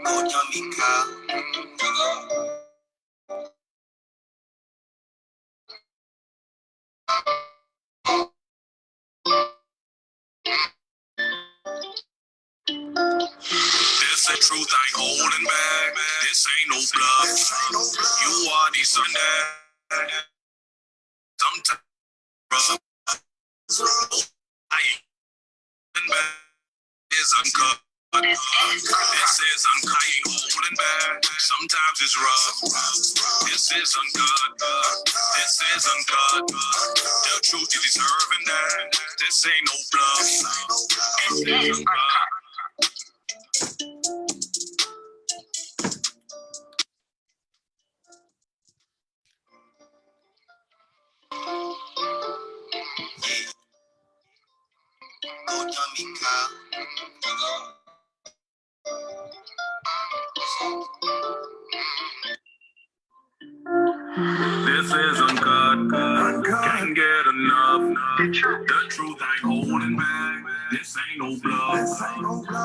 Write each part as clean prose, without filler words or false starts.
This ain't truth, I ain't holding back. This ain't no bluff. You are the sun that sometimes I ain't holding back. This uncut. This is uncut. I ain't holding back. Sometimes it's rough. This is uncut. This is uncut. The truth you deserving that. This ain't no bluff. This is uncut. This is uncut. Can't get enough. The truth I ain't holding back. This ain't no bluff.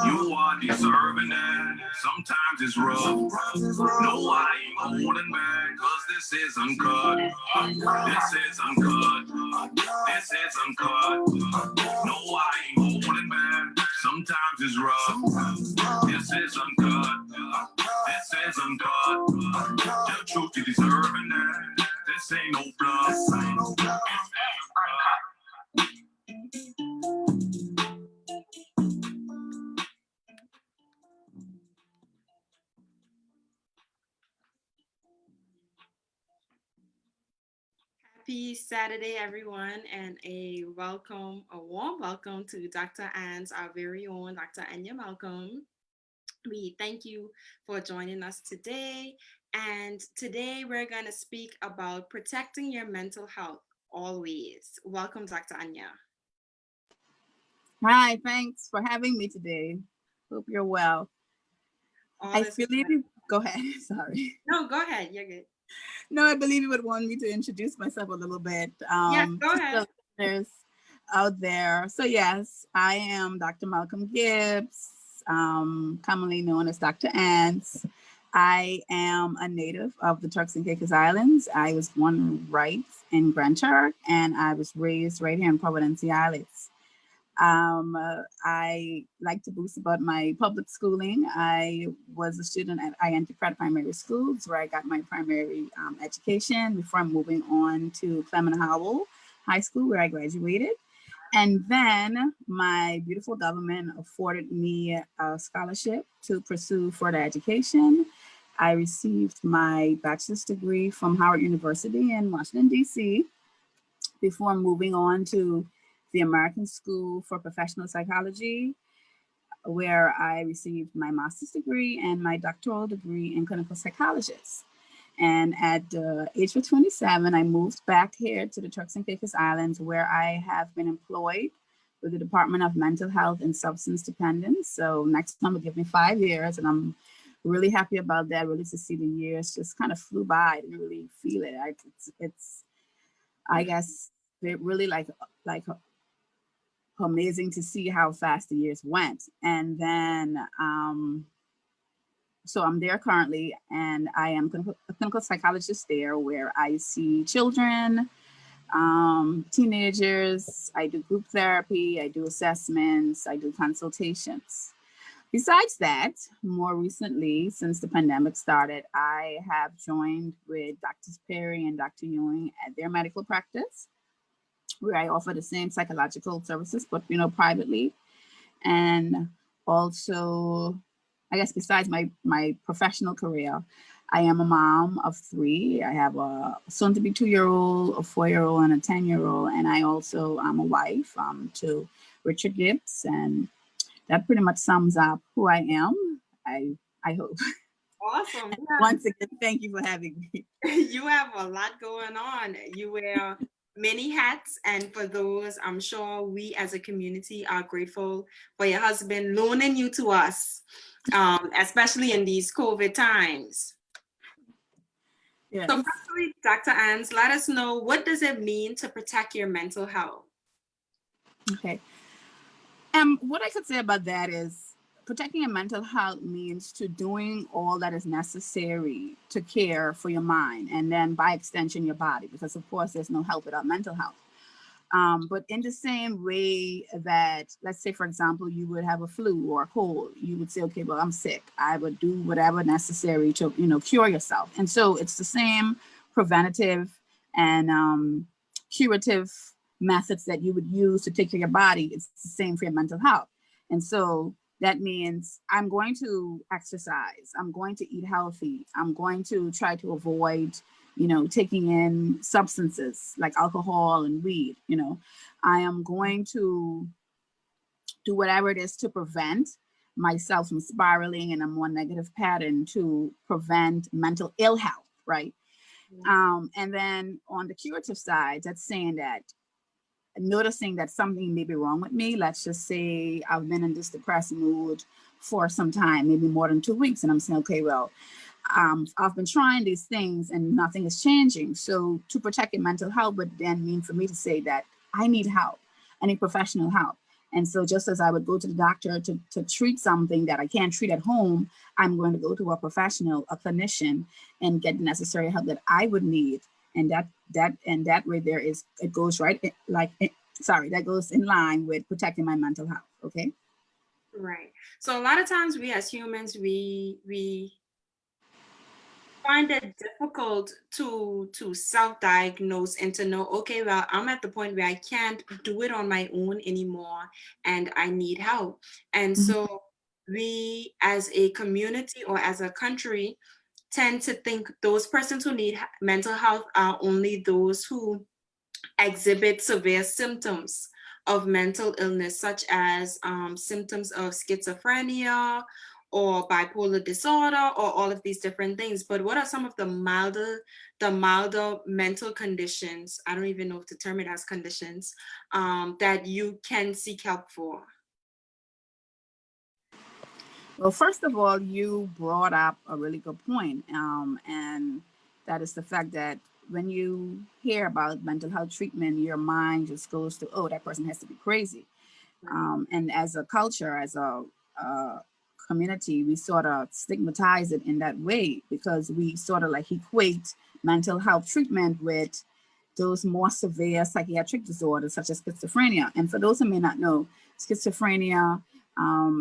You are deserving that. Sometimes it's rough. No, I ain't holding back. Cause this is uncut. This is uncut. This is uncut. No, I ain't holding back. Sometimes it's rough. This is uncut. This is uncut. The truth you deserving that. This ain't no bluff. Happy Saturday, everyone, and a warm welcome to Dr. Ann's, our very own Dr. Anya Malcolm. We thank you for joining us today. And today we're going to speak about protecting your mental health always. Welcome, Dr. Anya. Hi, thanks for having me today. Hope you're well. Go ahead. Sorry. No, go ahead. You're good. No, I believe you would want me to introduce myself a little bit. Yes, go ahead. There's out there. So yes, I am Dr. Malcolm Gibbs, commonly known as Dr. Ants. I am a native of the Turks and Caicos Islands. I was born right in Grand Turk, and I was raised right here in Providencia Islands. I like to boast about my public schooling. I was a student at Uncut Primary Schools, where I got my primary education before moving on to Clement Howell High School, where I graduated. And then my beautiful government afforded me a scholarship to pursue further education. I received my bachelor's degree from Howard University in Washington, D.C., before moving on to the American School for Professional Psychology, where I received my master's degree and my doctoral degree in clinical psychologist. And at the age of 27, I moved back here to the Turks and Caicos Islands, where I have been employed with the Department of Mental Health and Substance Dependence. So next time will give me 5 years, and I'm really happy about that. Really to see the years just kind of flew by. I didn't really feel it. I guess it really like amazing to see how fast the years went. And then, so I'm there currently, and I am a clinical psychologist there, where I see children, teenagers. I do group therapy, I do assessments, I do consultations. Besides that, more recently, since the pandemic started, I have joined with Drs. Perry and Dr. Ewing at their medical practice, where I offer the same psychological services, but privately. And also, I guess besides my professional career, I am a mom of 3. I have a soon-to-be 2-year-old, a 4-year-old, and a 10-year-old. And I also am a wife to Richard Gibbs. And that pretty much sums up who I am, I hope. Awesome. Yeah. Once again, thank you for having me. You have a lot going on. You wear many hats, and for those, I'm sure we as a community are grateful for your husband loaning you to us, especially in these COVID times. Yes. So firstly, Dr. Ans, let us know, what does it mean to protect your mental health? Okay. What I could say about that is, protecting your mental health means to doing all that is necessary to care for your mind, and then by extension your body, because of course there's no health without mental health. But in the same way that, let's say, for example, you would have a flu or a cold, you would say, okay, well, I'm sick. I would do whatever necessary to, cure yourself. And so it's the same preventative and curative methods that you would use to take care of your body. It's the same for your mental health. And so that means I'm going to exercise. I'm going to eat healthy. I'm going to try to avoid taking in substances like alcohol and weed. I am going to do whatever it is to prevent myself from spiraling in a more negative pattern, to prevent mental ill health, right? And then on the curative side, that's saying that noticing that something may be wrong with me. Let's just say I've been in this depressed mood for some time, maybe more than 2 weeks, and I'm saying, okay, well, I've been trying these things and nothing is changing. So to protect your mental health would then mean for me to say that I need help. I need professional help. And so just as I would go to the doctor to treat something that I can't treat at home, I'm going to go to a professional, a clinician, and get the necessary help that I would need. And that way there is, it goes right, that goes in line with protecting my mental health. Okay. Right. So a lot of times we as humans, we find it difficult to self-diagnose and to know, okay, well, I'm at the point where I can't do it on my own anymore and I need help. And Mhm. so we as a community or as a country tend to think those persons who need mental health are only those who exhibit severe symptoms of mental illness, such as symptoms of schizophrenia or bipolar disorder or all of these different things. But what are some of the milder mental conditions? I don't even know if to term it as conditions that you can seek help for. Well, first of all, you brought up a really good point, and that is the fact that when you hear about mental health treatment, your mind just goes to, oh, that person has to be crazy. Right. And as a culture, as a community, we sort of stigmatize it in that way because we sort of like equate mental health treatment with those more severe psychiatric disorders such as schizophrenia. And for those who may not know, schizophrenia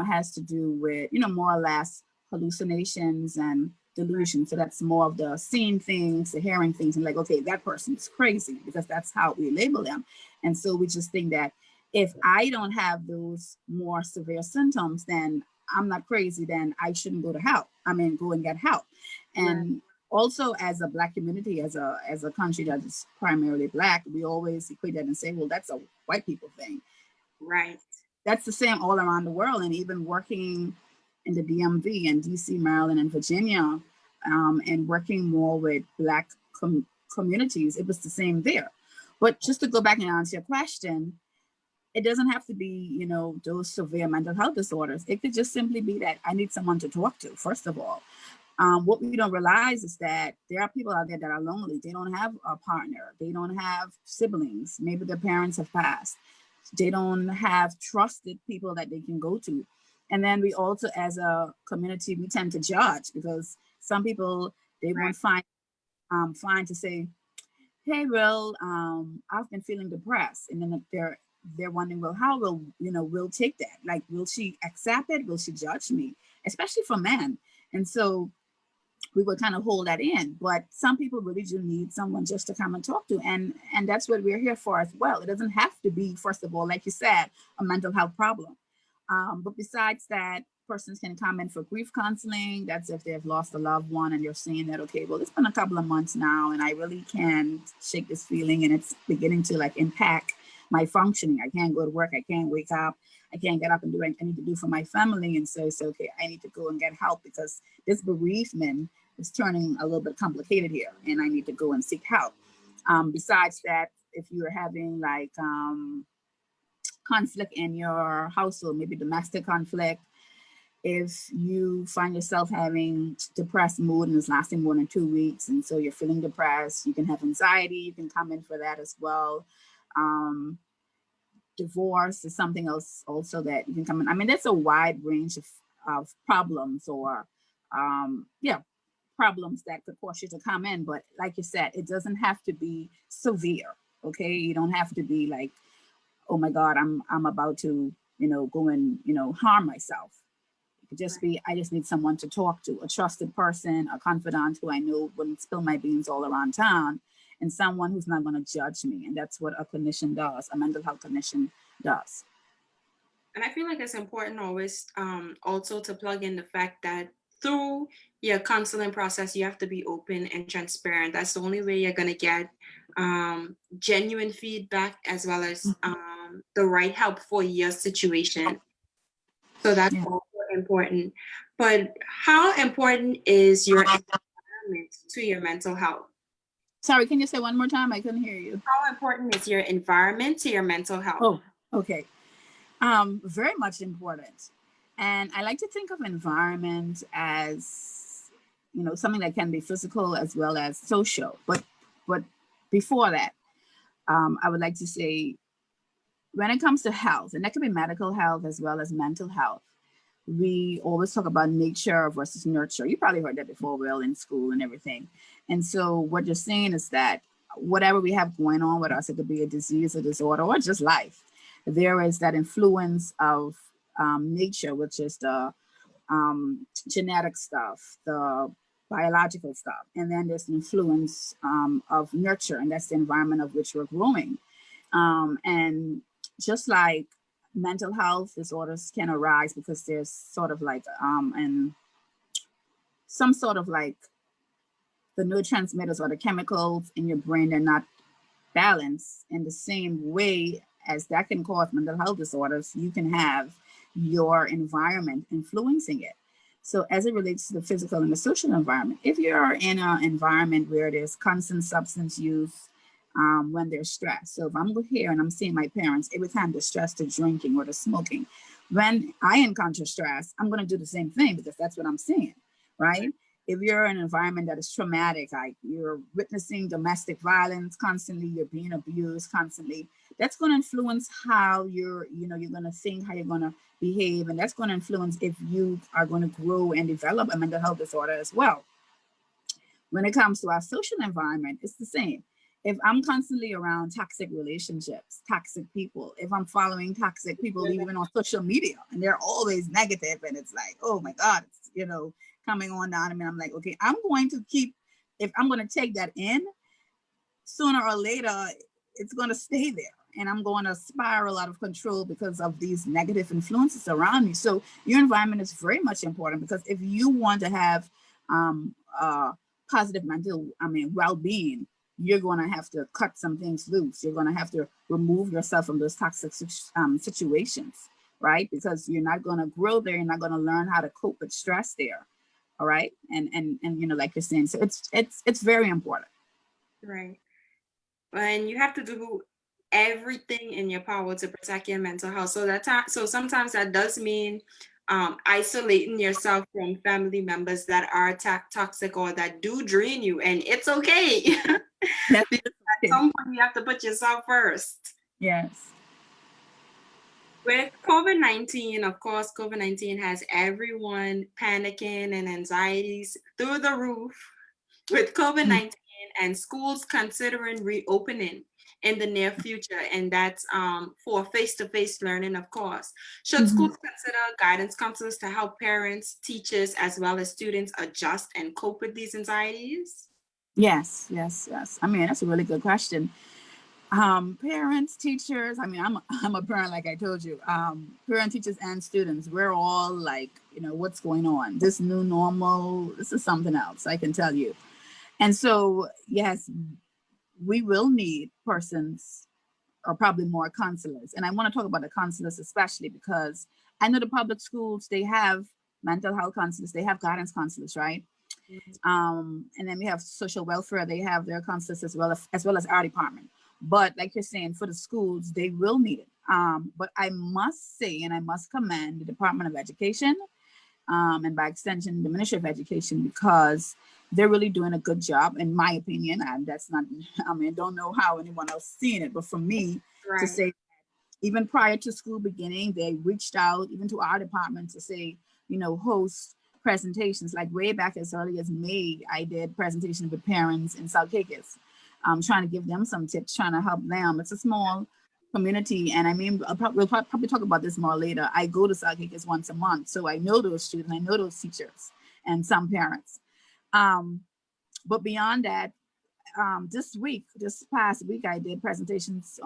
has to do with, more or less hallucinations and delusions. So that's more of the seeing things, the hearing things, and like, okay, that person's crazy, because that's how we label them. And so we just think that if I don't have those more severe symptoms, then I'm not crazy, then I shouldn't go to help. I mean, go and get help. Right. And also as a Black community, as a country that is primarily Black, we always equate that and say, well, that's a white people thing. Right. That's the same all around the world. And even working in the DMV and DC, Maryland, and Virginia, and working more with Black communities, it was the same there. But just to go back and answer your question, it doesn't have to be, those severe mental health disorders. It could just simply be that I need someone to talk to, first of all. What we don't realize is that there are people out there that are lonely. They don't have a partner. They don't have siblings. Maybe their parents have passed. They don't have trusted people that they can go to. And then we also, as a community, we tend to judge because some people, they Right. won't find to say, hey, well, I've been feeling depressed. And then they're wondering, well, how will take that? Like, will she accept it? Will she judge me? Especially for men. And so we would kind of hold that in. But some people really do need someone just to come and talk to. And that's what we're here for as well. It doesn't have to be, first of all, like you said, a mental health problem. But besides that, persons can come in for grief counseling. That's if they've lost a loved one and you're seeing that, okay, well, it's been a couple of months now and I really can't shake this feeling and it's beginning to like impact my functioning. I can't go to work. I can't wake up. I can't get up and do what I need to do for my family. And so it's okay, I need to go and get help because this bereavement is turning a little bit complicated here and I need to go and seek help. Besides that, if you're having like conflict in your household, maybe domestic conflict, if you find yourself having depressed mood and it's lasting more than 2 weeks, and so you're feeling depressed, you can have anxiety, you can come in for that as well. Divorce is something else also that you can come in. I mean, there's a wide range problems or problems that could cause you to come in. But like you said, it doesn't have to be severe. Okay, you don't have to be like, oh my God, I'm about to, go and, harm myself. It could just be, I just need someone to talk to, a trusted person, a confidant who I know wouldn't spill my beans all around town, and someone who's not going to judge me. And that's what a clinician does, a mental health clinician does. And I feel like it's important always also to plug in the fact that through your counseling process, you have to be open and transparent. That's the only way you're going to get genuine feedback as well as the right help for your situation. So that's also important. But how important is your environment to your mental health? Sorry, can you say one more time? I couldn't hear you. How important is your environment to your mental health? Oh, okay. Very much important. And I like to think of environment as, something that can be physical as well as social. But before that, I would like to say, when it comes to health, and that could be medical health as well as mental health, we always talk about nature versus nurture. You probably heard that before, Will, in school and everything. And so what you're saying is that whatever we have going on with us, it could be a disease, a disorder, or just life, there is that influence of nature, which is the genetic stuff, the biological stuff. And then there's the influence of nurture, and that's the environment of which we're growing. And just like mental health disorders can arise because there's sort of like and some sort of like the neurotransmitters or the chemicals in your brain are not balanced in the same way as that can cause mental health disorders. You can have your environment influencing it. So as it relates to the physical and the social environment, if you're in an environment where there's constant substance use, when they're stressed. So if I'm here and I'm seeing my parents, every time they're stressed, to drinking or to smoking, when I encounter stress, I'm going to do the same thing because that's what I'm seeing, right? If you're in an environment that is traumatic, like you're witnessing domestic violence constantly, you're being abused constantly, that's going to influence how you're going to think, how you're going to behave. And that's going to influence if you are going to grow and develop a mental health disorder as well. When it comes to our social environment, it's the same. If I'm constantly around toxic relationships, toxic people, if I'm following toxic people, even on social media, and they're always negative, and it's like, oh my God, it's, coming on down. I mean, I'm like, okay, if I'm going to take that in, sooner or later, it's going to stay there. And I'm going to spiral out of control because of these negative influences around me. So your environment is very much important, because if you want to have positive well-being, you're going to have to cut some things loose. You're going to have to remove yourself from those toxic situations, right? Because you're not going to grow there. You're not going to learn how to cope with stress there. All right. And like you're saying, so it's very important. Right. And you have to do everything in your power to protect your mental health. So sometimes that does mean isolating yourself from family members that are toxic or that do drain you, and it's okay. At some point, you have to put yourself first. Yes. With COVID-19, of course, COVID-19 has everyone panicking and anxieties through the roof. With COVID-19 and schools considering reopening in the near future, and that's for face-to-face learning, of course. Should schools consider guidance counselors to help parents, teachers, as well as students adjust and cope with these anxieties? Yes. I mean, that's a really good question. Parents, teachers, I mean, I'm a parent, like I told you, parent, teachers, and students, we're all like, what's going on? This new normal, this is something else, I can tell you. And so, yes, we will need persons, or probably more counselors. And I want to talk about the counselors especially because I know the public schools, they have mental health counselors, they have guidance counselors, right? And then we have social welfare, they have their counselors as well as our department. But like you're saying, for the schools, they will need it. But I must say, and I must commend the Department of Education, and by extension, the Ministry of Education, because they're really doing a good job, in my opinion. And that's not, I mean, I don't know how anyone else seen it, but for me to say, even prior to school beginning, they reached out even to our department to say, host presentations. Like way back as early as May, I did presentations with parents in South Caicos, trying to give them some tips, trying to help them. It's a small community, and I mean, we'll probably talk about this more later. I go to South Caicos once a month, so I know those students, I know those teachers, and some parents. But beyond that, this past week, I did presentations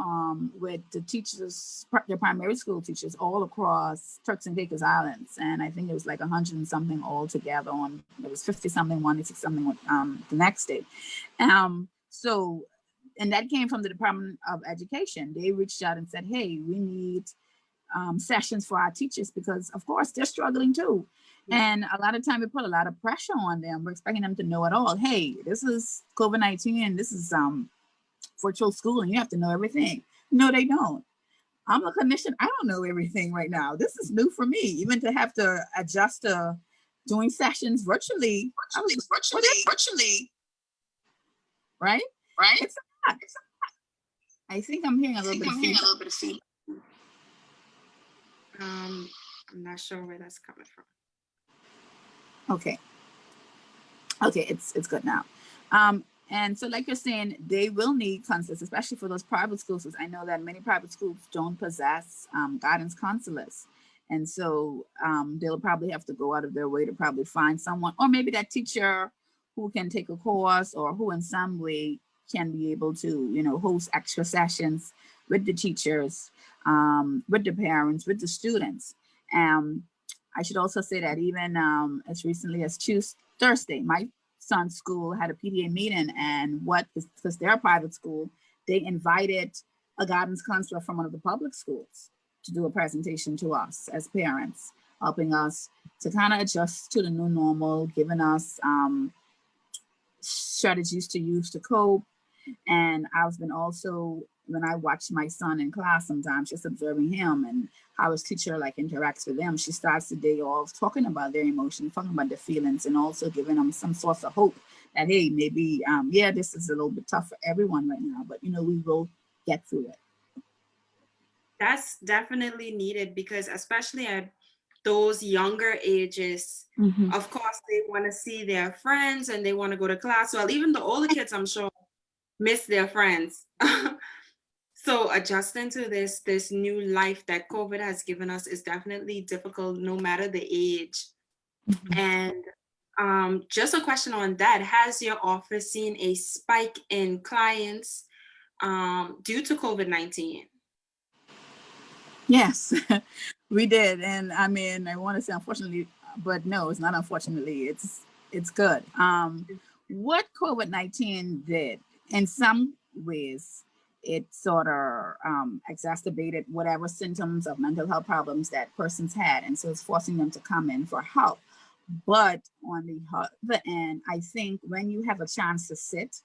with the teachers, the primary school teachers all across Turks and Caicos Islands. And I think it was like 100 and something all together it was 50 something, 186 something the next day. So, and that came from the Department of Education. They reached out and said, hey, we need sessions for our teachers because of course they're struggling too. And a lot of time we put a lot of pressure on them. We're expecting them to know it all. Hey, this is COVID-19. This is virtual school and you have to know everything. No, they don't. I'm a clinician. I don't know everything right now. This is new for me, even to have to adjust to doing sessions virtually. Virtually. Right? It's a lot. I think I'm hearing a little bit of feedback. I'm not sure where that's coming from. Okay, it's good now. And so like you're saying, they will need counselors, especially for those private schools. I know that many private schools don't possess guidance counselors. And so they'll probably have to go out of their way to probably find someone, or maybe that teacher who can take a course or who in some way can be able to, host extra sessions with the teachers, with the parents, with the students. I should also say that even as recently as Thursday, my son's school had a PTA meeting, and because they're a private school, they invited a guidance counselor from one of the public schools to do a presentation to us as parents, helping us to kind of adjust to the new normal, giving us strategies to use to cope. And I've been also, when I watch my son in class, sometimes just observing him and how his teacher interacts with them, she starts the day off talking about their emotions, talking about their feelings, and also giving them some source of hope that, hey, maybe, this is a little bit tough for everyone right now, but, we will get through it. That's definitely needed because especially at those younger ages, of course, they want to see their friends and they want to go to class. Well, even the older kids, I'm sure, miss their friends. So adjusting to this new life that COVID has given us is definitely difficult no matter the age. And just a question on that, has your office seen a spike in clients due to COVID-19? Yes, we did. And I mean, I want to say unfortunately, but no, it's not unfortunately, it's good. What COVID-19 did in some ways, it sort of exacerbated whatever symptoms of mental health problems that persons had. And so it's forcing them to come in for help. But on the other end, I think when you have a chance to sit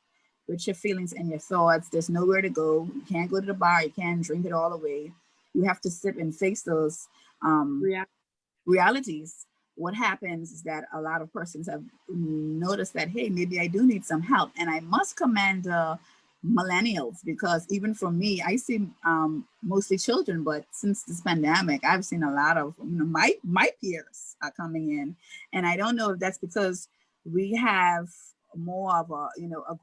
with your feelings and your thoughts, there's nowhere to go. You can't go to the bar. You can't drink it all away. You have to sit and face those realities. What happens is that a lot of persons have noticed that, hey, maybe I do need some help. And I must commend millennials, because even for me, I see mostly children, but since this pandemic, I've seen a lot of my peers are coming in. And I don't know if that's because we have more of a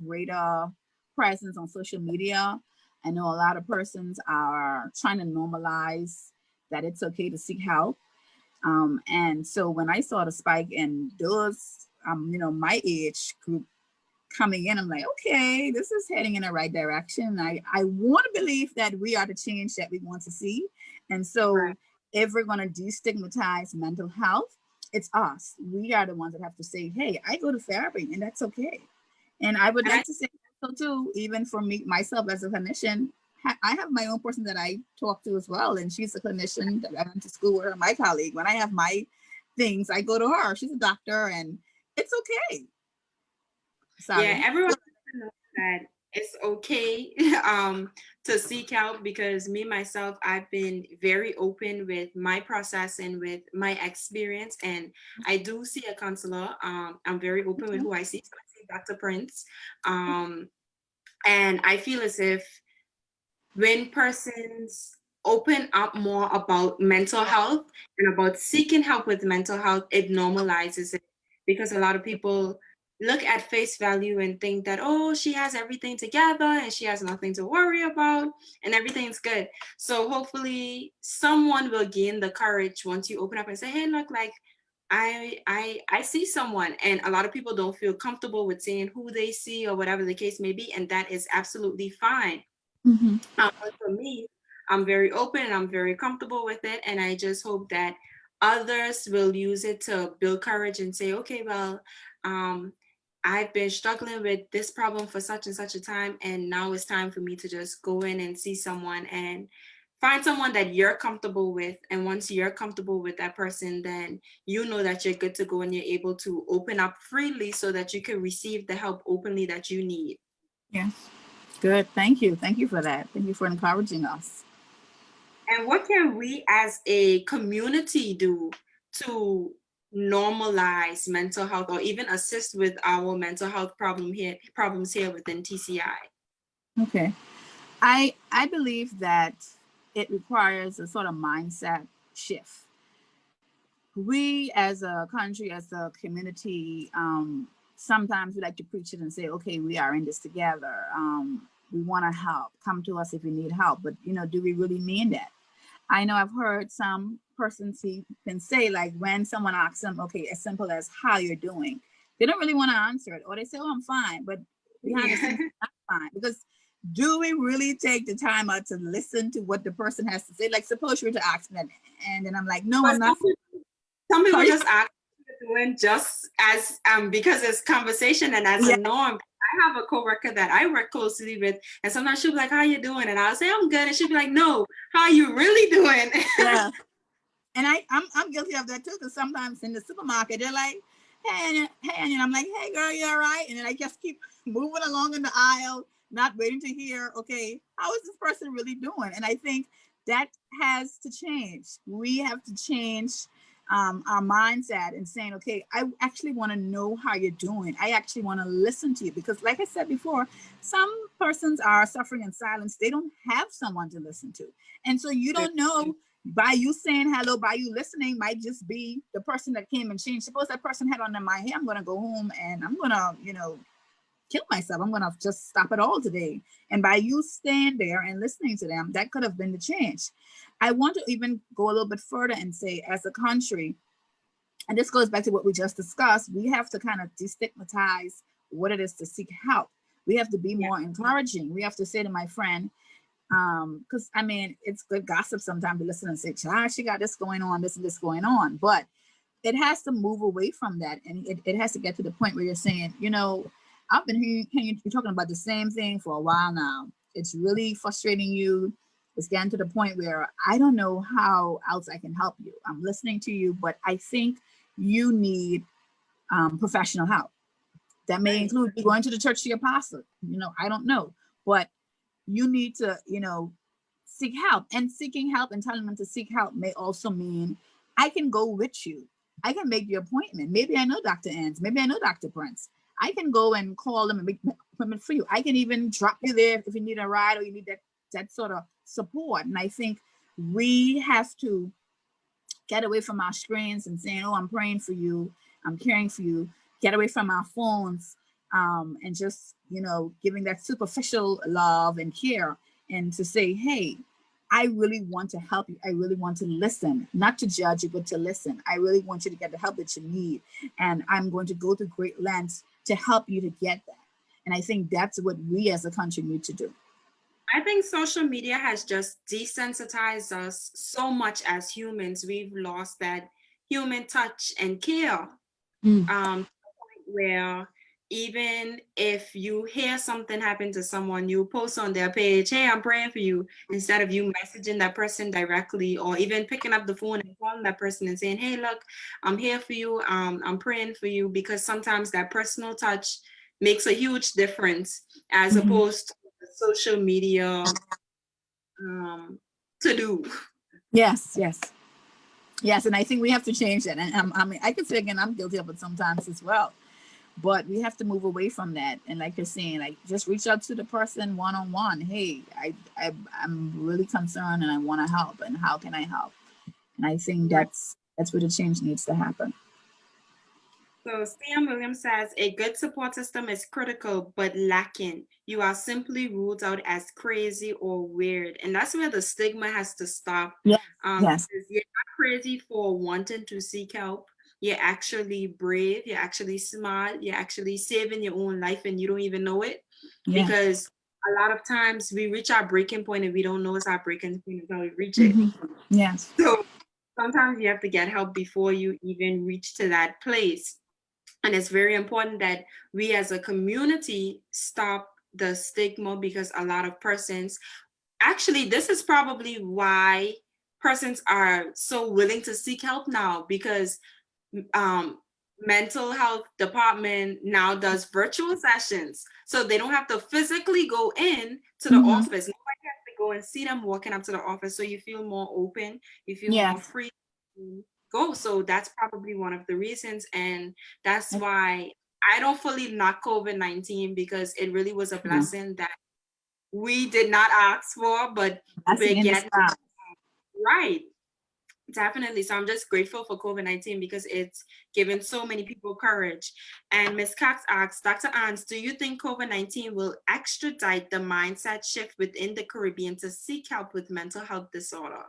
greater presence on social media. I know a lot of persons are trying to normalize that it's okay to seek help. And so when I saw the spike in those, my age group coming in, I'm like, okay, this is heading in the right direction. I want to believe that we are the change that we want to see. And so if we're going to destigmatize mental health, it's us. We are the ones that have to say, hey, I go to therapy and that's okay. And I would like to say so too, even for me, myself as a clinician, I have my own person that I talk to as well. And she's a clinician that I went to school with her, my colleague. When I have my things, I go to her. She's a doctor and it's okay. Sorry. Yeah, everyone knows that it's okay to seek help, because me, myself, I've been very open with my process and with my experience. And I do see a counselor. I'm very open with who I see. So I see Dr. Prince. And I feel as if when persons open up more about mental health and about seeking help with mental health, it normalizes it, because a lot of people look at face value and think that, oh, she has everything together and she has nothing to worry about and everything's good. So hopefully someone will gain the courage once you open up and say, hey, look, like I see someone, and a lot of people don't feel comfortable with saying who they see or whatever the case may be, and that is absolutely fine. Mm-hmm. But for me, I'm very open and I'm very comfortable with it, and I just hope that others will use it to build courage and say, okay, well, I've been struggling with this problem for such and such a time, and now it's time for me to just go in and see someone and find someone that you're comfortable with. And once you're comfortable with that person, then you know that you're good to go and you're able to open up freely so that you can receive the help openly that you need. Yes. Good. Thank you. Thank you for that. Thank you for encouraging us. And what can we as a community do to normalize mental health or even assist with our mental health problems here within TCI? Okay. I believe that it requires a sort of mindset shift. We as a country, as a community, sometimes we like to preach it and say, okay, we are in this together. We want to help. Come to us if you need help. But, do we really mean that? I know I've heard some persons can say, like, when someone asks them, okay, as simple as how you're doing, they don't really want to answer it. Or they say, oh, I'm fine. But behind the scenes, not fine. Because do we really take the time out to listen to what the person has to say? Like, suppose you were to ask me that, and then I'm like, no, But I'm not. some people Sorry? just ask doing just as because it's conversation and as Yeah. a norm. I have a coworker that I work closely with, and sometimes she'll be like, how you doing? And I'll say, I'm good. And she'll be like, no, how you really doing? Yeah. And I'm guilty of that too, because sometimes in the supermarket, they're like, hey, Anya, and I'm like, hey, girl, you all right? And then I just keep moving along in the aisle, not waiting to hear, okay, how is this person really doing? And I think that has to change. We have to change our mindset and saying, okay, I actually want to know how you're doing. I actually want to listen to you, because like I said before, some persons are suffering in silence. They don't have someone to listen to. And so you don't know, by you saying hello, by you listening, might just be the person that came and changed. Suppose that person had on their mind, hey, I'm going to go home and I'm going to, kill myself. I'm going to just stop it all today. And by you staying there and listening to them, that could have been the change. I want to even go a little bit further and say, as a country, and this goes back to what we just discussed, we have to kind of destigmatize what it is to seek help. We have to be more encouraging. We have to say to my friend, because I mean, it's good gossip sometimes to listen and say, she got this going on, this and this going on. But it has to move away from that. And it has to get to the point where you're saying, I've been hearing you talking about the same thing for a while now. It's really frustrating you. It's getting to the point where I don't know how else I can help you. I'm listening to you, but I think you need professional help. That may include you going to the church to your pastor. I don't know. But you need to, seek help. And seeking help and telling them to seek help may also mean I can go with you. I can make the appointment. Maybe I know Dr. Ans. Maybe I know Dr. Prince. I can go and call them and make an appointment for you. I can even drop you there if you need a ride or you need that sort of support. And I think we have to get away from our screens and saying, oh, I'm praying for you, I'm caring for you. Get away from our phones and just, giving that superficial love and care, and to say, hey, I really want to help you. I really want to listen, not to judge you, but to listen. I really want you to get the help that you need. And I'm going to go to great lengths to help you to get that. And I think that's what we as a country need to do. I think social media has just desensitized us so much as humans. We've lost that human touch and care. Where even if you hear something happen to someone, you post on their page, hey, I'm praying for you, instead of you messaging that person directly, or even picking up the phone and calling that person and saying, hey, look, I'm here for you, I'm praying for you, because sometimes that personal touch makes a huge difference as opposed to social media to do. Yes. And I think we have to change that. And I mean, I can say again, I'm guilty of it sometimes as well. but we have to move away from that. And like you're saying, like just reach out to the person one-on-one. Hey, I'm really concerned and I want to help, and how can I help? And I think Right. that's where the change needs to happen. So Sam Williams says a good support system is critical but lacking. You are simply ruled out as crazy or weird. And that's where the stigma has to stop. Yes, yes, Because you're not crazy for wanting to seek help. You're actually brave, you're actually smart, you're actually saving your own life and you don't even know it. yeah. Because a lot of times we reach our breaking point and we don't know it's our breaking point until we reach it. Hmm. Yes. So sometimes you have to get help before you even reach to that place. And it's very important that we as a community stop the stigma, because a lot of persons, actually, this is probably why persons are so willing to seek help now, because um, mental health department now does virtual sessions. So they don't have to physically go in to the Hmm. office. Nobody has to go and see them walking up to the office. So you feel more open, you feel more Yes. free to go. So that's probably one of the reasons. And that's why I don't fully knock COVID-19, because it really was a No. blessing that we did not ask for, but Blessing we're in getting disguise. right. Definitely. So I'm just grateful for COVID-19 because it's given so many people courage. And Ms. Cox asks, Dr. Ans, do you think COVID-19 will extradite the mindset shift within the Caribbean to seek help with mental health disorder?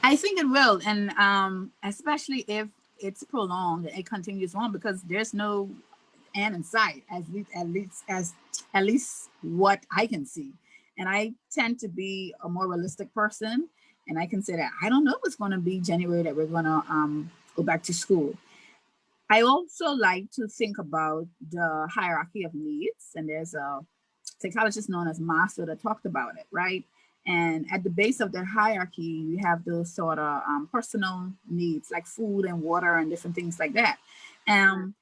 I think it will, and especially if it's prolonged, it continues on, because there's no end in sight, at least what I can see. And I tend to be a more realistic person, and I can say that I don't know what's going to be January that we're going to go back to school. I also like to think about the hierarchy of needs, and there's a psychologist known as Master that talked about it, right? And at the base of that hierarchy, we have those sort of personal needs like food and water and different things like that. Um,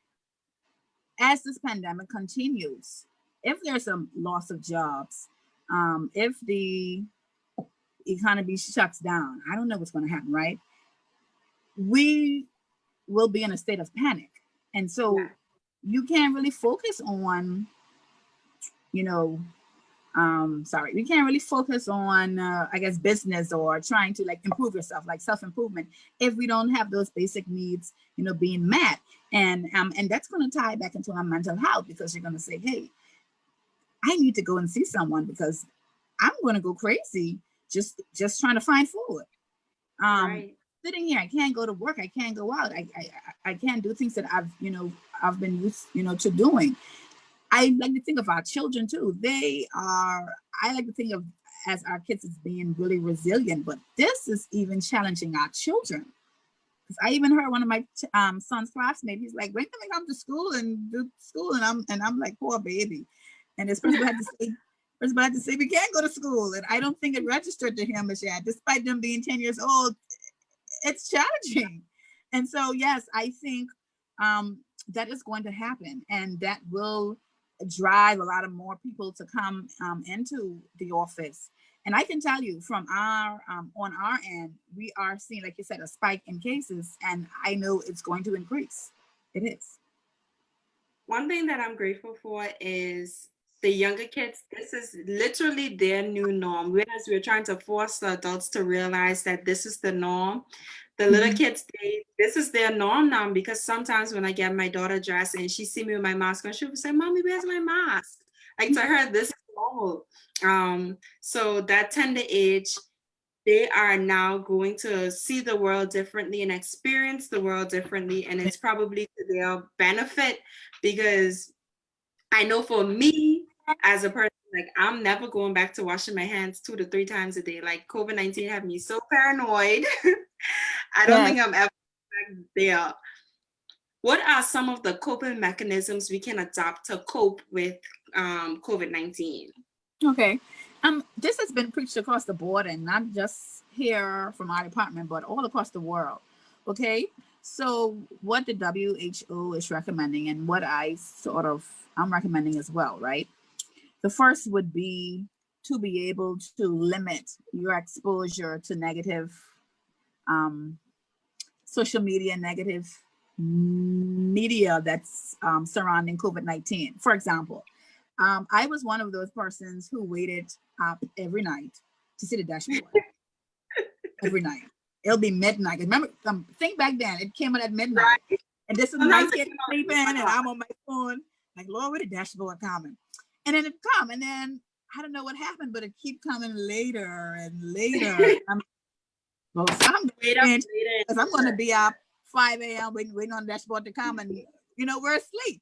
as this pandemic continues, if there's a loss of jobs, if the economy shuts down, I don't know what's going to happen, right? We will be in a state of panic. And so you can't really focus on, you know, we can't really focus on, I guess, business or trying to like improve yourself, like self-improvement, if we don't have those basic needs, being met. And that's going to tie back into our mental health, because you're going to say, hey, I need to go and see someone because I'm going to go crazy just trying to find food. Right. Sitting here, I can't go to work, I can't go out, I can't do things that I've been used, to doing. I like to think of our children too. I like to think of as our kids as being really resilient, but this is even challenging our children. Because I even heard one of my son's classmates, he's like, when can they come to school and do school? And I'm like, poor baby. And his principal had to say, we can't go to school. And I don't think it registered to him as yet, despite them being 10 years old. It's challenging. And so, yes, I think that is going to happen, and that will drive a lot of more people to come into the office. And I can tell you from our on our end, we are seeing, like you said, a spike in cases, and I know it's going to increase. It is. One thing that I'm grateful for is the younger kids. This is literally their new norm. Whereas we're trying to force the adults to realize that this is the norm, the little Mhm. kids, this is their norm now. Because sometimes when I get my daughter dressed and she see me with my mask on, she'll say, "Mommy, where's my mask?" Like, to her, this is normal. So that tender age, they are now going to see the world differently and experience the world differently. And it's probably to their benefit, because I know for me as a person, like, I'm never going back to washing my hands 2 to 3 times a day. Like, COVID-19 had me so paranoid. I don't Yes. think I'm ever back there. What are some of the coping mechanisms we can adopt to cope with COVID-19? Okay. This has been preached across the board, and not just here from our department, but all across the world. Okay. So what the WHO is recommending, and what I'm recommending as well, right? The first would be to be able to limit your exposure to negative social media, negative media that's surrounding COVID-19. For example, I was one of those persons who waited up every night to see the dashboard. Every night. It'll be midnight. Remember, think back then, it came out at midnight. Right. And this is my kid sleeping, and I'm on my phone, like, Lord, where the dashboard coming? And then it come, and then I don't know what happened, but it keep coming later and later. I'm because I'm going to be up 5 a.m. waiting on the dashboard to come, and we're asleep.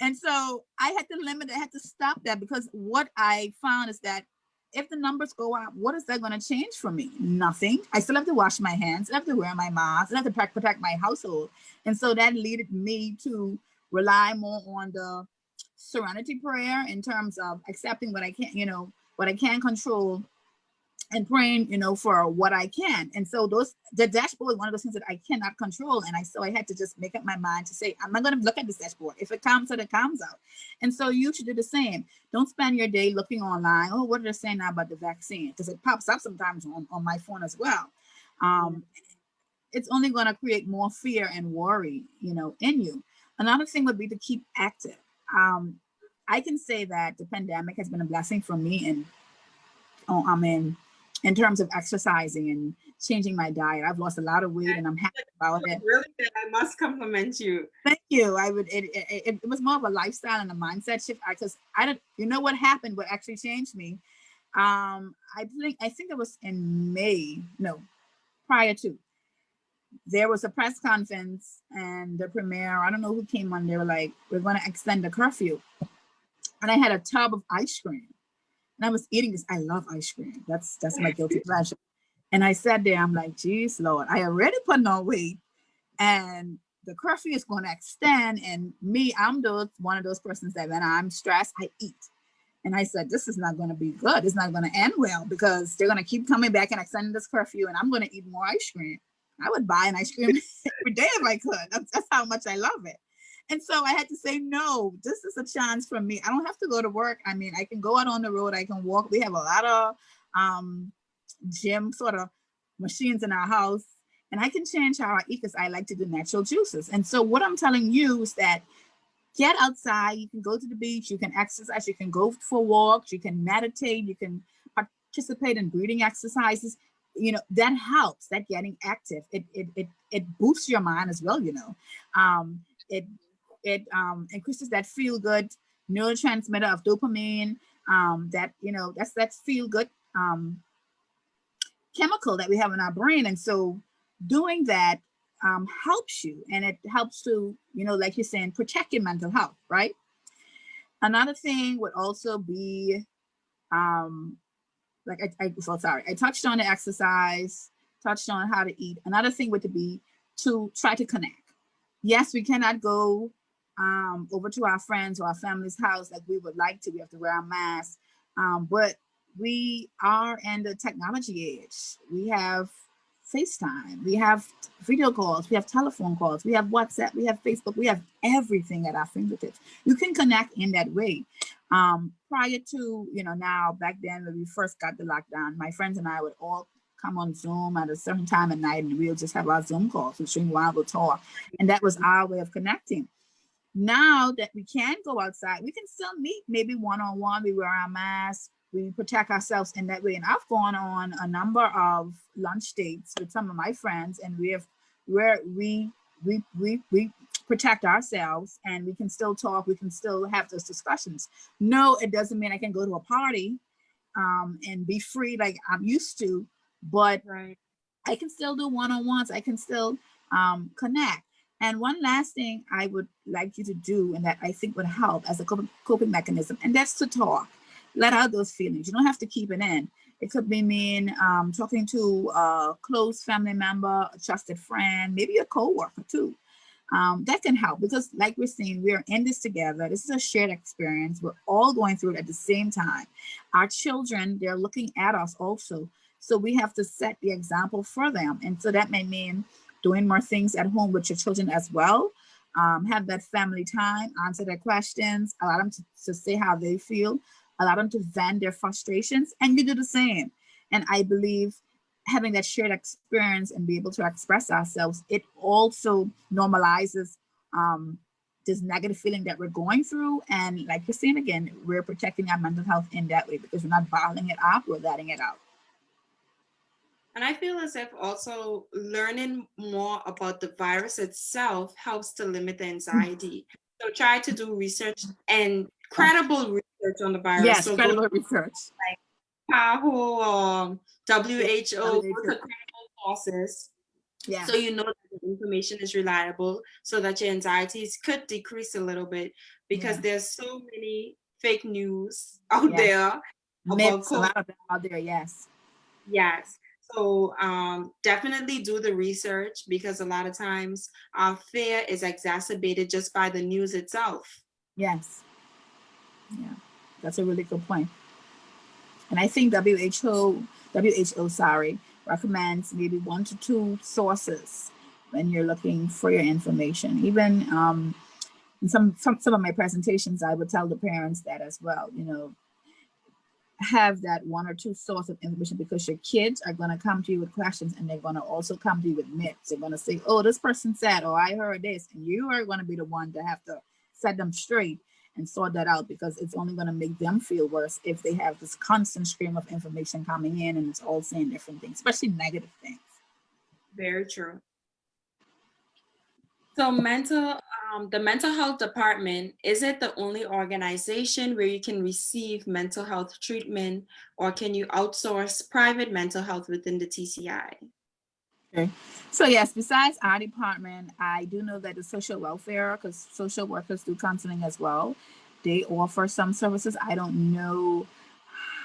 And so I had to limit, I had to stop that, because what I found is that if the numbers go up, what is that going to change for me? Nothing. I still have to wash my hands, I have to wear my mask, I have to protect my household. And so that led me to rely more on the serenity prayer in terms of accepting what I can't, what I can control, and praying, for what I can. And so the dashboard is one of those things that I cannot control. And so I had to just make up my mind to say, I'm not going to look at this dashboard. If it comes out, it comes out. And so you should do the same. Don't spend your day looking online. Oh, what are they saying now about the vaccine? Because it pops up sometimes on my phone as well. It's only going to create more fear and worry, in you. Another thing would be to keep active. I can say that the pandemic has been a blessing for me, and in terms of exercising and changing my diet. I've lost a lot of weight, and I'm happy about it. Really good. I must compliment you. Thank you. It was more of a lifestyle and a mindset shift, because I don't, what happened, what actually changed me. I think it was in May, no, prior to, there was a press conference, and the premier, I don't know who came on, they were like, we're going to extend the curfew. And I had a tub of ice cream. And I was eating this. I love ice cream. That's my guilty pleasure. And I sat there. I'm like, geez, Lord, I already put on weight, and the curfew is going to extend. And me, I'm one of those persons that when I'm stressed, I eat. And I said, this is not going to be good. It's not going to end well, because they're going to keep coming back and extending this curfew, and I'm going to eat more ice cream. I would buy an ice cream every day if I could. That's how much I love it. And so I had to say, no, this is a chance for me. I don't have to go to work. I mean, I can go out on the road. I can walk. We have a lot of gym sort of machines in our house, and I can change how I eat, because I like to do natural juices. And so what I'm telling you is that get outside. You can go to the beach. You can exercise. You can go for walks. You can meditate. You can participate in breathing exercises. That helps. That getting active. It boosts your mind as well. It increases that feel good neurotransmitter of dopamine, that's that feel good chemical that we have in our brain. And so doing that helps you, and it helps to, like you're saying, protect your mental health, right? Another thing would also be I touched on the exercise, touched on how to eat. Another thing would be to try to connect. Yes, we cannot go over to our friends or our family's house like we would like to. We have to wear our masks, but we are in the technology age. We have FaceTime, we have video calls, we have telephone calls, we have WhatsApp, we have Facebook, we have everything at our fingertips. You can connect in that way. Prior to, now, back then when we first got the lockdown, my friends and I would all come on Zoom at a certain time at night, and we'll just have our Zoom calls, which while we'll talk. And that was our way of connecting. Now that we can go outside, we can still meet, maybe one-on-one. We wear our masks, we protect ourselves in that way. And I've gone on a number of lunch dates with some of my friends, and we protect ourselves, and we can still talk, we can still have those discussions. No, it doesn't mean I can go to a party and be free like I'm used to, but right. I can still do one-on-ones. I can still connect. And one last thing I would like you to do, and that I think would help as a coping mechanism, and that's to talk. Let out those feelings. You don't have to keep it in. It could be talking to a close family member, a trusted friend, maybe a coworker too. That can help, because like we're saying, we're in this together. This is a shared experience. We're all going through it at the same time. Our children, they're looking at us also. So we have to set the example for them. And so that may mean doing more things at home with your children as well. Have that family time, answer their questions, allow them to say how they feel, allow them to vent their frustrations, and you do the same. And I believe having that shared experience and be able to express ourselves, it also normalizes this negative feeling that we're going through. And like you're saying again, we're protecting our mental health in that way because we're not bottling it up, we're letting it out. And I feel as if also learning more about the virus itself helps to limit the anxiety. So try to do research and credible research on the virus. Yes, So go to credible research. WHO or WHO, go to WHO. credible sources. Yeah. So you know that the information is reliable so that your anxieties could decrease a little bit because Yeah. there's so many fake news out Yes. there about Myths, a COVID. lot of them out there, yes. Yes. So definitely do the research because a lot of times our fear is exacerbated just by the news itself. Yes. Yeah. That's a really good point. And I think WHO, sorry, recommends maybe 1 to 2 sources when you're looking for your information. Even in some of my presentations, I would tell the parents that as well, you know, have that 1 or 2 source of information because your kids are going to come to you with questions and they're going to also come to you with myths. They're going to say, oh, this person said, oh, I heard this. And you are going to be the one to have to set them straight and sort that out because it's only going to make them feel worse if they have this constant stream of information coming in and it's all saying different things, especially negative things. Very true. So the mental health department, is it the only organization where you can receive mental health treatment or can you outsource private mental health within the TCI? Okay. So yes, besides our department, I do know that the social welfare, because social workers do counseling as well, they offer some services. I don't know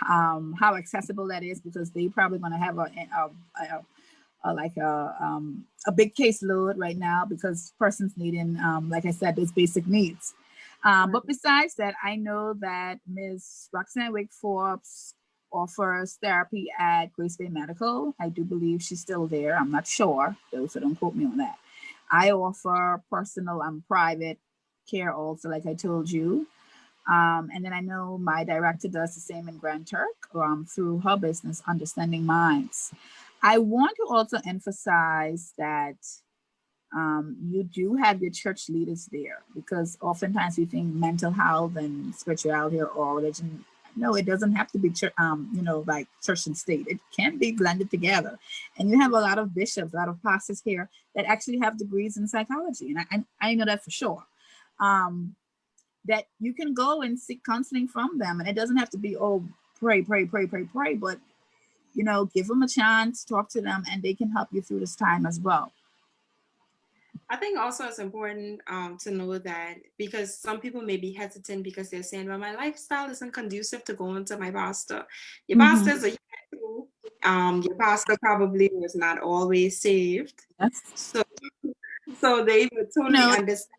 how accessible that is because they probably going to have a big caseload right now because persons needing, like I said, those basic needs. But besides that, I know that Ms. Roxanne Wake Forbes offers therapy at Grace Bay Medical. I do believe she's still there. I'm not sure, though, so don't quote me on that. I offer personal and private care also, like I told you. And then I know my director does the same in Grand Turk through her business, Understanding Minds. I want to also emphasize that you do have your church leaders there because oftentimes we think mental health and spirituality or religion. No, it doesn't have to be church, like church and state. It can be blended together. And you have a lot of bishops, a lot of pastors here that actually have degrees in psychology. And I know that for sure. That you can go and seek counseling from them. And it doesn't have to be, oh, pray, but, you know, give them a chance, talk to them, and they can help you through this time as well. I think also it's important to know that because some people may be hesitant because they're saying, well, my lifestyle isn't conducive to going to my pastor. Your pastor is a human too. Your pastor probably was not always saved. Yes. So they would totally understand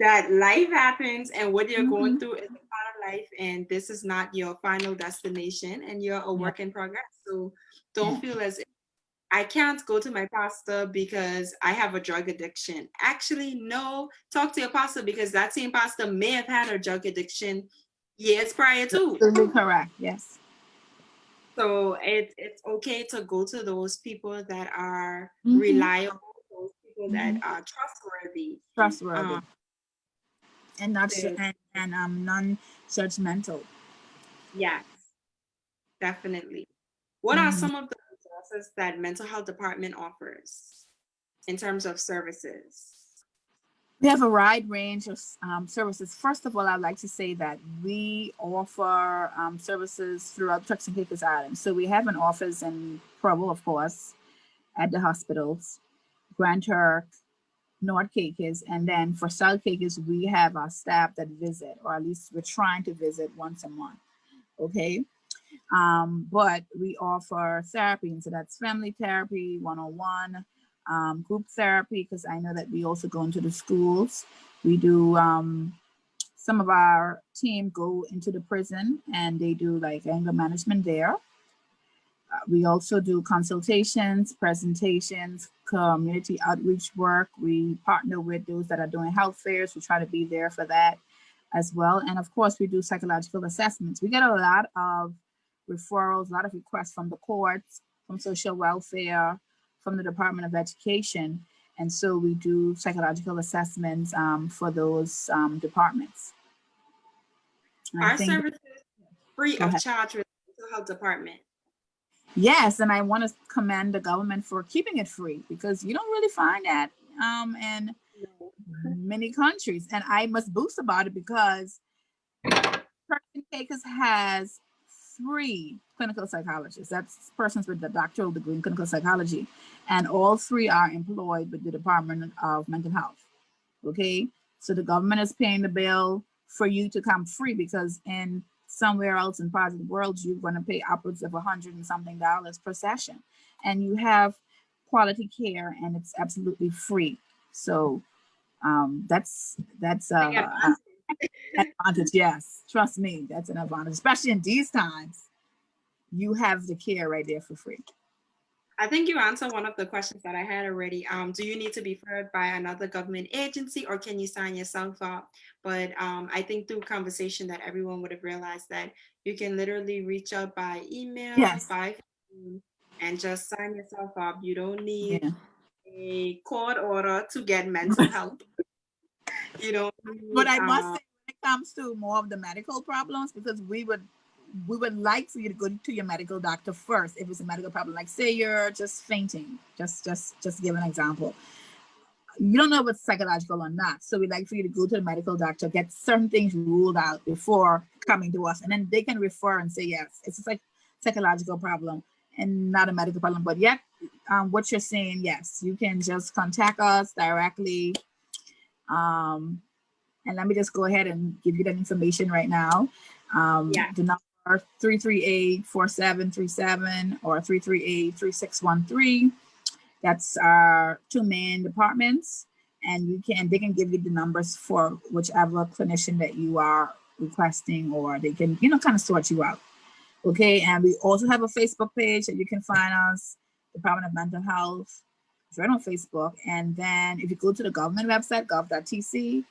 that life happens and what you're going through is a part of life and this is not your final destination and you're a work in progress. So don't feel as if I can't go to my pastor because I have a drug addiction. Actually, no, talk to your pastor because that same pastor may have had a drug addiction years prior to. Absolutely correct, yes. So it's okay to go to those people that are reliable, those people that are trustworthy. And not non-judgmental. Yes, definitely. What are some of the resources that mental health department offers in terms of services? We have a wide range of services. First of all, I'd like to say that we offer services throughout Turks and Caicos Island. So we have an office in Provo, of course, at the hospitals, Grand Turk, North Caicos, and then for South Caicos, we have our staff that visit, or at least we're trying to visit once a month. Okay. But we offer therapy, and so that's family therapy, one-on-one, group therapy, because I know that we also go into the schools. We do some of our team go into the prison and they do like anger management there. We also do consultations, presentations, community outreach work. We partner with those that are doing health fairs. We try to be there for that as well. And of course, we do psychological assessments. We get a lot of referrals, a lot of requests from the courts, from social welfare, from the Department of Education. And so we do psychological assessments for those departments. I Our think, services free go of ahead. charge with the mental health department. Yes, and I want to commend the government for keeping it free, because you don't really find that in No. many countries. And I must boast about it because Turks Caicos has 3 clinical psychologists. That's persons with the doctoral degree in clinical psychology. And all 3 are employed with the Department of Mental Health. Okay, so the government is paying the bill for you to come free, because in somewhere else in parts of the world, you're going to pay upwards of $100 and something per session. And you have quality care, and it's absolutely free. So that's Big advantage. advantage. Yes, trust me, that's an advantage, especially in these times. You have the care right there for free. I think you answered one of the questions that I had already. Do you need to be referred by another government agency, or can you sign yourself up? But I think through conversation that everyone would have realized that you can literally reach out by email, Yes. by phone, and just sign yourself up. You don't need Yeah. a court order to get mental health. You don't But need, I must say, when it comes to more of the medical problems, because we would like for you to go to your medical doctor first if it's a medical problem. Like say you're just fainting, just give an example. You don't know if it's psychological or not, so we'd like for you to go to the medical doctor, get certain things ruled out before coming to us, and then they can refer and say yes, it's a psychological problem and not a medical problem. But yet what you're saying, yes, you can just contact us directly. And let me just go ahead and give you that information right now. yeah. The number 338-4737 or 338-3613. That's our 2 main departments. And they can give you the numbers for whichever clinician that you are requesting, or they can, kind of sort you out. Okay, and we also have a Facebook page that you can find us, Department of Mental Health. It's right on Facebook. And then if you go to the government website, gov.tc,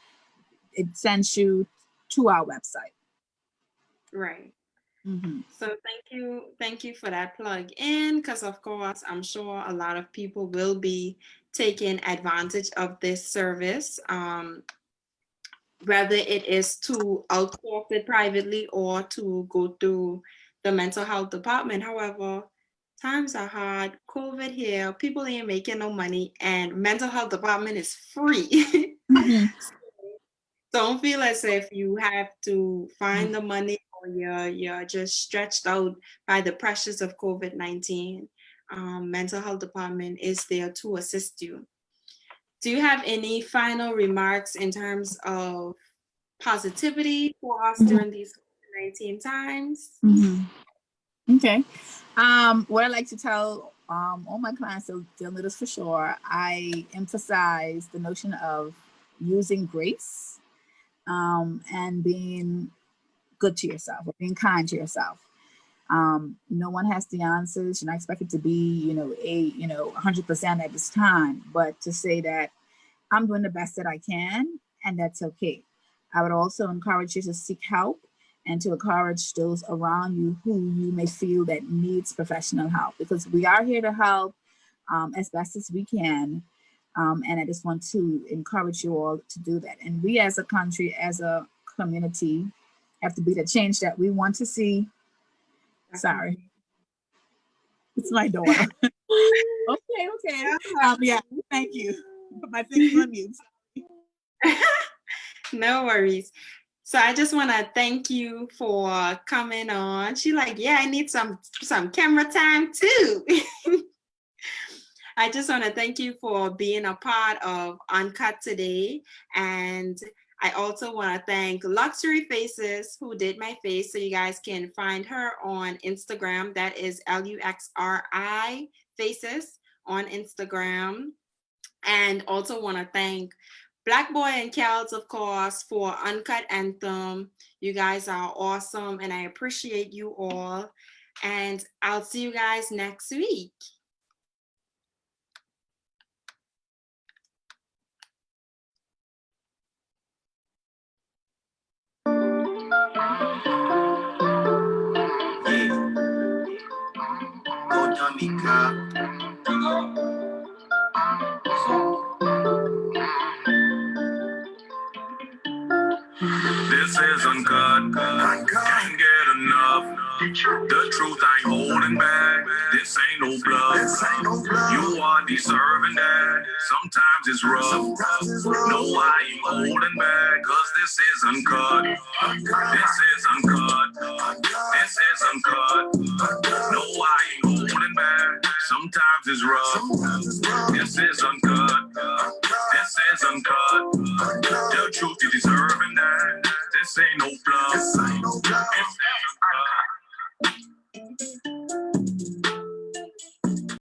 it sends you to our website. Right. Mm-hmm. So thank you for that plug in, because of course I'm sure a lot of people will be taking advantage of this service, whether it is to outsource it privately or to go through the mental health department. However, times are hard. COVID here, people ain't making no money, and mental health department is free. Mm-hmm. Don't feel as if you have to find the money, or you're just stretched out by the pressures of COVID-19. Mental health department is there to assist you. Do you have any final remarks in terms of positivity for us during these COVID-19 times? Mm-hmm. Okay. What I like to tell all my clients, they'll know this for sure, I emphasize the notion of using grace and being good to yourself, or being kind to yourself. No one has the answers. You're not expected to be, 100% at this time, but to say that I'm doing the best that I can, and that's okay. I would also encourage you to seek help and to encourage those around you who you may feel that needs professional help, because we are here to help as best as we can. And I just want to encourage you all to do that. And we as a country, as a community, have to be the change that we want to see. Sorry, it's my daughter. Okay. Yeah, thank you. Put my things on mute. No worries. So I just want to thank you for coming on. She's like, yeah, I need some camera time too. I just want to thank you for being a part of Uncut today. And I also want to thank Luxury Faces, who did my face. So you guys can find her on Instagram. That is LUXRI Faces on Instagram. And also want to thank Black Boy and Kels, of course, for Uncut Anthem. You guys are awesome, and I appreciate you all. And I'll see you guys next week. Go dummy cop. is uncut. Can't get enough. The truth ain't holding back. This ain't no bluff. You are deserving that. Sometimes it's rough. No, I ain't holding back. Cause this is uncut. This is uncut. This is uncut. No, I ain't holding back. Sometimes it's rough. This is uncut. This is uncut. The truth, you deserving that. This ain't no bluff.